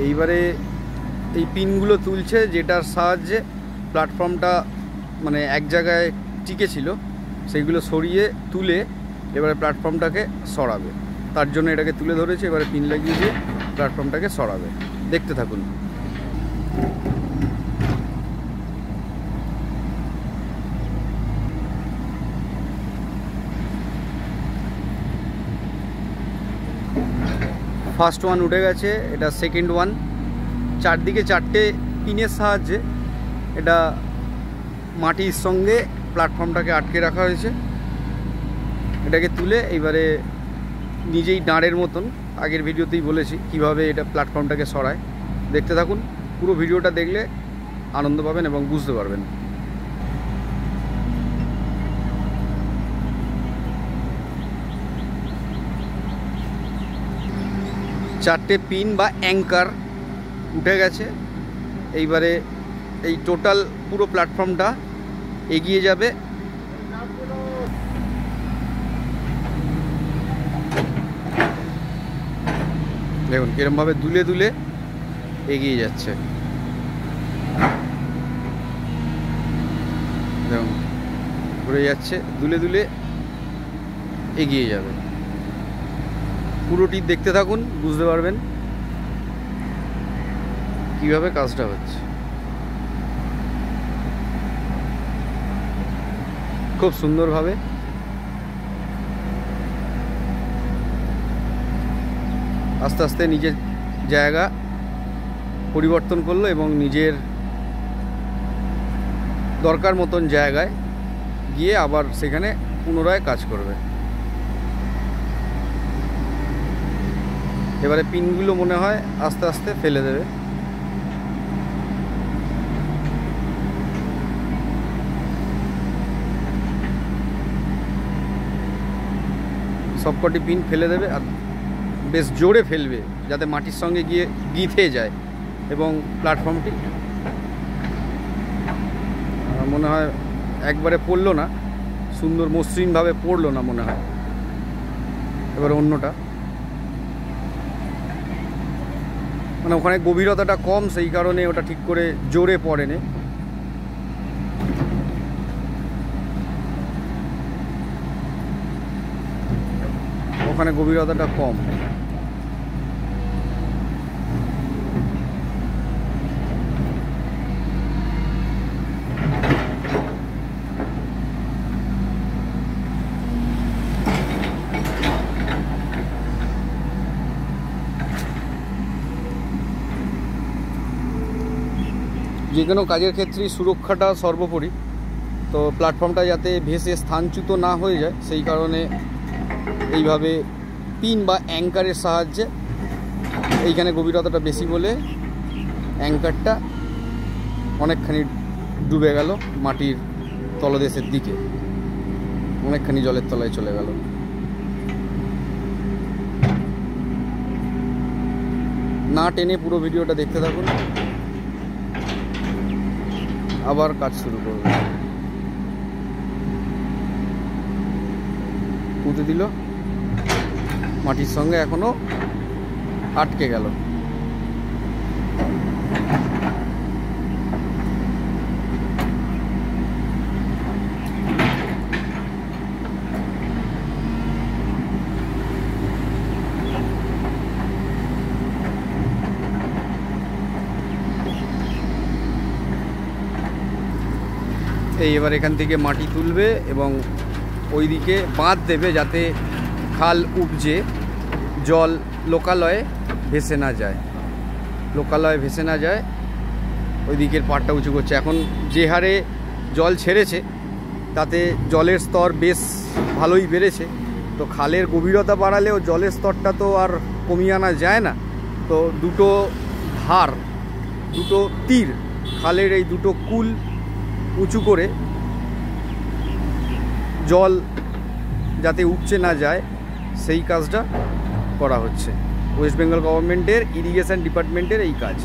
এইবারে এই পিনগুলো তুলছে, যেটার সাহায্যে প্ল্যাটফর্মটা মানে এক জায়গায় টিকে ছিল, সেইগুলো সরিয়ে তুলে এবারে প্ল্যাটফর্মটাকে সরাবে। তার জন্য এটাকে তুলে ধরেছে, এবারে পিন লাগিয়ে দিয়ে প্ল্যাটফর্মটাকে সরাবে। দেখতে থাকুন। ফার্স্ট ওয়ান উঠে গেছে, এটা সেকেন্ড ওয়ান। চারদিকে চারটে পিনের সাহায্যে এটা মাটির সঙ্গে প্ল্যাটফর্মটাকে আটকে রাখা হয়েছে। এটাকে তুলে এইবারে নিজেই দাঁড়ের মতন, আগের ভিডিওতেই বলেছি কিভাবে এটা প্ল্যাটফর্মটাকে সরায়। দেখতে থাকুন, পুরো ভিডিওটা দেখলে আনন্দ পাবেন এবং বুঝতে পারবেন। চারটে পিন বা অ্যাঙ্কার উঠে গেছে। এইবারে এই টোটাল পুরো প্ল্যাটফর্মটা এগিয়ে যাবে। দেখুন কিরমভাবে দুলে দুলে এগিয়ে যাচ্ছে। দেখুন ঘুরে যাচ্ছে, দুলে দুলে এগিয়ে যাবে। পুরোটি দেখতে থাকুন, বুঝতে পারবেন কিভাবে কাজটা হচ্ছে। খুব সুন্দরভাবে আস্তে আস্তে নিজের জায়গা পরিবর্তন করলো এবং নিজের দরকার মতন জায়গায় গিয়ে আবার সেখানে পুনরায় কাজ করবে। এবারে পিনগুলো মনে হয় আস্তে আস্তে ফেলে দেবে। সবকটি পিন ফেলে দেবে আর বেশ জোরে ফেলবে, যাতে মাটির সঙ্গে গিয়ে গিঁথে যায় এবং প্ল্যাটফর্মটি মনে হয় একবারে পড়লো না, সুন্দর মসৃণভাবে পড়লো না মনে হয়। এবার অন্যটা মানে ওখানে গভীরতাটা কম, সেই কারণে ওটা ঠিক করে জোরে পড়েনি। ওখানে গভীরতাটা কম। যে কোনো কাজের ক্ষেত্রেই সুরক্ষাটা সর্বোপরি। তো প্ল্যাটফর্মটা যাতে ভেসে স্থানচ্যুত না হয়ে যায়, সেই কারণে এইভাবে পিন বা অ্যাঙ্কারের সাহায্যে, এইখানে গভীরতাটা বেশি বলে অ্যাঙ্কারটা অনেকখানি ডুবে গেল মাটির তলদেশের দিকে, অনেকখানি জলের তলায় চলে গেল। না টেনে পুরো ভিডিওটা দেখতে থাকুন, আবার কাজ শুরু করবে। পুঁতে দিল, মাটির সঙ্গে এখনো আটকে গেল। এবার এখান থেকে মাটি তুলবে এবং ওইদিকে বাঁধ দেবে, যাতে খাল উপজে জল লোকালয়ে ভেসে না যায়, ওই দিকের পাড়টা উঁচু করছে। এখন যে হারে জল ছেড়েছে তাতে জলের স্তর বেশ ভালোই বেড়েছে। তো খালের গভীরতা বাড়ালেও জলের স্তরটা তো আর কমিয়ে আনা যায় না। তো দুটো ধার, দুটো তীর, খালের এই দুটো কুল উঁচু করে জল যাতে উপচে না যায় সেই কাজটা করা হচ্ছে। ওয়েস্ট বেঙ্গল গভর্নমেন্টের ইরিগেশন ডিপার্টমেন্টের এই কাজ।